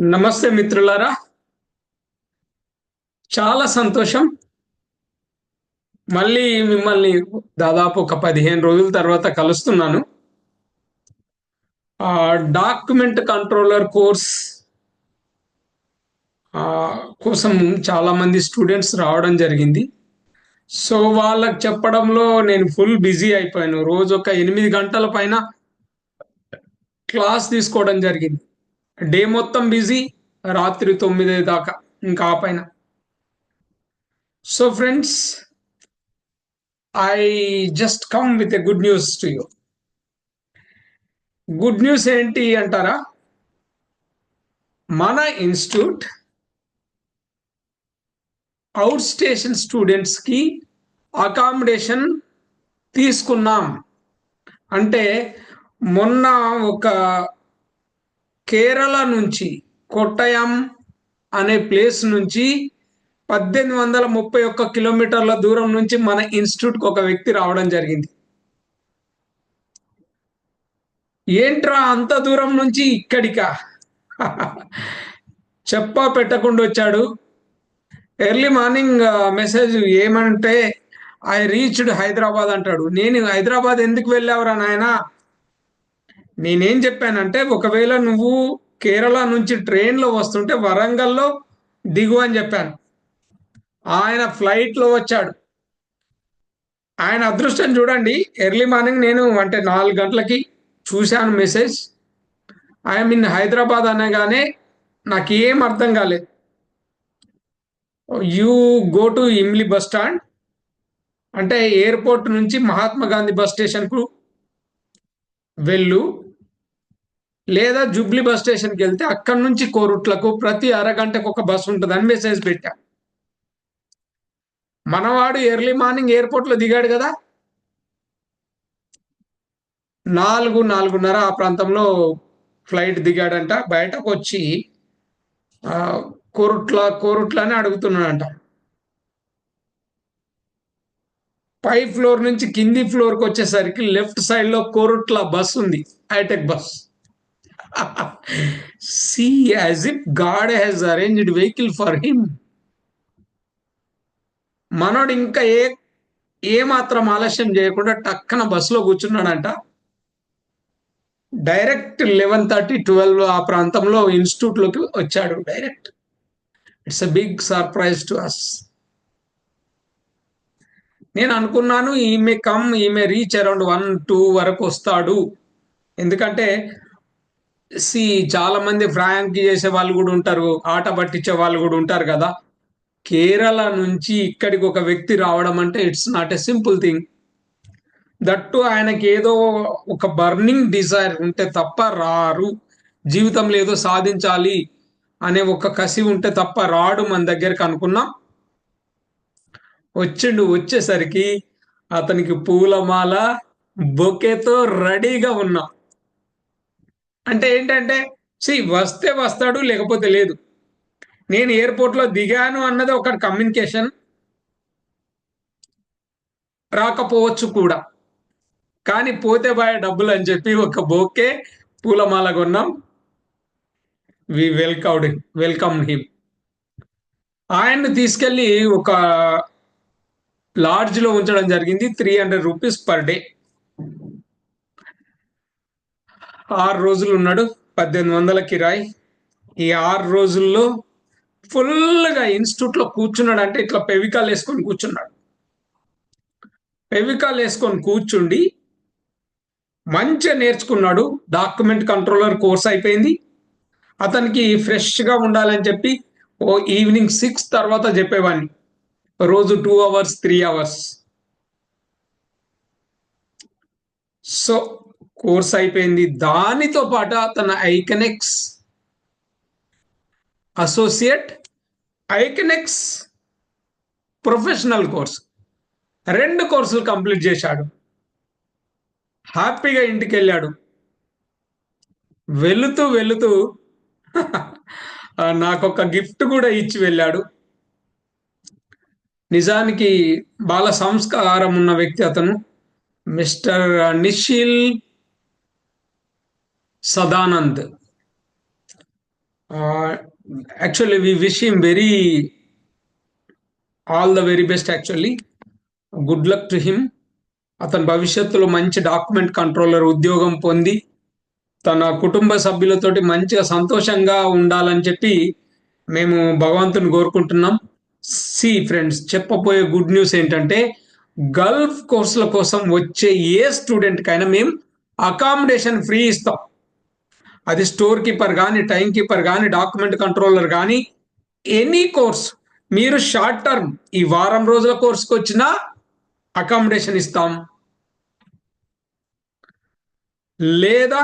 నమస్తే మిత్రులారా. చాలా సంతోషం. మళ్ళీ మిమ్మల్ని దాదాపు ఒక 15 రోజుల తర్వాత కలుస్తున్నాను. డాక్యుమెంట్ కంట్రోలర్ కోర్స్ కోసం చాలా మంది స్టూడెంట్స్ రావడం జరిగింది. సో వాళ్ళకి చెప్పడంలో నేను ఫుల్ బిజీ అయిపోయాను. రోజు ఒక 8 గంటల పైన క్లాస్ తీసుకోవడం జరిగింది. డే మొత్తం బిజీ, రాత్రి 9 దాకా ఇంకా ఆ పైన. So friends, I just come with a good news to you. Good news ఏంటి అంటారా? మన ఇన్స్టిట్యూట్ అవుట్ స్టేషన్ స్టూడెంట్స్ కి అకామిడేషన్ తీసుకున్నాం. అంటే మొన్న ఒక కేరళ నుంచి కొట్టయం అనే ప్లేస్ నుంచి 1831 కిలోమీటర్ల దూరం నుంచి మన ఇన్స్టిట్యూట్కి ఒక వ్యక్తి రావడం జరిగింది. ఏంట్రా అంత దూరం నుంచి ఇక్కడికా? చెప్పా పెట్టకుండా వచ్చాడు. ఎర్లీ మార్నింగ్ మెసేజ్ ఏమంటే ఐ రీచ్డ్ హైదరాబాద్ అంటాడు. నేను హైదరాబాద్ ఎందుకు వెళ్ళావురా నాయన? నేనేం చెప్పానంటే ఒకవేళ నువ్వు కేరళ నుంచి ట్రైన్లో వస్తుంటే వరంగల్లో దిగు అని చెప్పాను. ఆయన ఫ్లైట్లో వచ్చాడు. ఆయన అదృష్టం చూడండి. ఎర్లీ మార్నింగ్ నేను అంటే 4 గంటలకి చూశాను మెసేజ్. ఐఎమ్ ఇన్ హైదరాబాద్ అనగానే నాకు ఏం అర్థం కాలేదు. You go to imli bus stand, అంటే ఎయిర్పోర్ట్ నుంచి మహాత్మా గాంధీ బస్ స్టేషన్కు వెళ్ళు, లేదా జూబ్లీ బస్ స్టేషన్కి వెళ్తే అక్కడి నుంచి కోరుట్లకు ప్రతి అరగంటకు ఒక బస్సు ఉంటుందని మెసేజ్ పెట్టా. మనవాడు ఎర్లీ మార్నింగ్ ఎయిర్పోర్ట్లో దిగాడు కదా, 4:30 ఆ ప్రాంతంలో ఫ్లైట్ దిగాడంట. బయటకు వచ్చి కోరుట్లని అడుగుతున్నాడంట. పై ఫ్లోర్ నుంచి కింది ఫ్లోర్కి వచ్చేసరికి లెఫ్ట్ సైడ్లో కోరుట్ల బస్ ఉంది, hitech bus. See, as if God has arranged vehicle for him. మనోడు ఇంకా ఏ మాత్రం ఆలస్యం చేయకుండా టక్కన బస్సులో కూర్చున్నాడంట. డైరెక్ట్ 11:30, 12 ఆ ప్రాంతంలో ఇన్స్టిట్యూట్లోకి వచ్చాడు direct. It's a big surprise to us. నేను అనుకున్నాను ఈమె రీచ్ అరౌండ్ 1-2 వరకు వస్తాడు. ఎందుకంటే చాలా మంది ఫ్రాంక్ చేసే వాళ్ళు కూడా ఉంటారు, ఆట పట్టించే వాళ్ళు కూడా ఉంటారు కదా. కేరళ నుంచి ఇక్కడికి ఒక వ్యక్తి రావడం అంటే it's not a simple thing. That ఆయనకి ఏదో ఒక బర్నింగ్ డిజైర్ ఉంటే తప్ప రారు. జీవితంలో ఏదో సాధించాలి అనే ఒక కసి ఉంటే తప్ప రాడు మన దగ్గరికి అనుకున్నాం. వచ్చేసరికి అతనికి పూలమాల బొకేతో రెడీగా ఉన్నాం. అంటే ఏంటంటే వస్తే వస్తాడు, లేకపోతే లేదు. నేను ఎయిర్పోర్ట్లో దిగాను అన్నది ఒక కమ్యూనికేషన్, రాకపోవచ్చు కూడా. కానీ పోతే బాయ్ డబ్బులు అని చెప్పి ఒక బొకే పూలమాల కొన్నాం. We welcome him. ఆయన్ని తీసుకెళ్లి ఒక లాడ్జ్లో ఉంచడం జరిగింది. 300 రూపీస్ పర్ డే. 6 రోజులు ఉన్నాడు, 1800 కిరాయి. ఈ 6 రోజుల్లో ఫుల్గా ఇన్స్టిట్యూట్లో కూర్చున్నాడు. అంటే ఇట్లా పెవికాల్ వేసుకొని కూర్చున్నాడు. పెవికాల్ వేసుకొని కూర్చుండి మంచిగా నేర్చుకున్నాడు. డాక్యుమెంట్ కంట్రోలర్ కోర్స్ అయిపోయింది. అతనికి ఫ్రెష్గా ఉండాలని చెప్పి ఈవినింగ్ 6 తర్వాత చెప్పేవాడిని. రోజు 2 అవర్స్ 3 అవర్స్. సో కోర్స్ అయిపోయింది. దానితో పాటు తన ఐకనెక్స్ అసోసియేట్, ఐకనెక్స్ ప్రొఫెషనల్ కోర్స్ 2 కోర్సులు కంప్లీట్ చేశాడు. హ్యాపీగా ఇంటికి వెళ్ళాడు. వెళుతూ నాకు ఒక గిఫ్ట్ కూడా ఇచ్చి వెళ్ళాడు. నిజానికి బాల సంస్కారం ఉన్న వ్యక్తి అతను. Mister Nishil Sadanand. Actually we wish him very all the very best. Actually good luck to him. అతని భవిష్యత్తులో మంచి డాక్యుమెంట్ కంట్రోలర్ ఉద్యోగం పొంది తన కుటుంబ సభ్యులతోటి మంచిగా సంతోషంగా ఉండాలని చెప్పి మేము భగవంతుని కోరుకుంటున్నాం. సి ఫ్రెండ్స్, చెప్పబోయే గుడ్ న్యూస్ ఏంటంటే గల్ఫ్ కోర్సుల కోసం వచ్చే ఏ స్టూడెంట్కైనా మేము అకామిడేషన్ ఫ్రీ ఇస్తాం. అది స్టోర్ కీపర్ కానీ, టైం కీపర్ కానీ, డాక్యుమెంట్ కంట్రోలర్ కానీ, ఎనీ కోర్స్. మీరు షార్ట్ టర్మ్ ఈ వారం రోజుల కోర్సుకు వచ్చినా అకామిడేషన్ ఇస్తాం, లేదా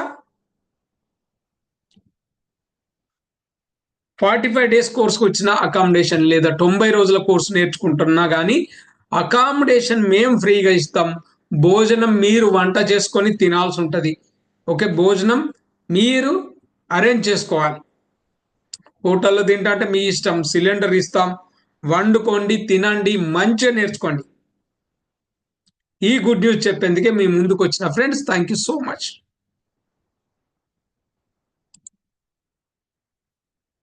45 డేస్ కోర్సుకు వచ్చిన అకామిడేషన్, లేదా 90 రోజుల కోర్సు నేర్చుకుంటున్నా కానీ అకామిడేషన్ మేము ఫ్రీగా ఇస్తాం. భోజనం మీరు వంట చేసుకొని తినాల్సి ఉంటుంది. ఓకే, భోజనం మీరు అరేంజ్ చేసుకోవాలి. హోటల్లో తింటా అంటే మీ ఇష్టం, సిలిండర్ ఇస్తాం, వండుకోండి, తినండి, మంచిగా నేర్చుకోండి. ఈ గుడ్ న్యూస్ చెప్పేందుకే మీ ముందుకు వచ్చిన friends. Thank you so much.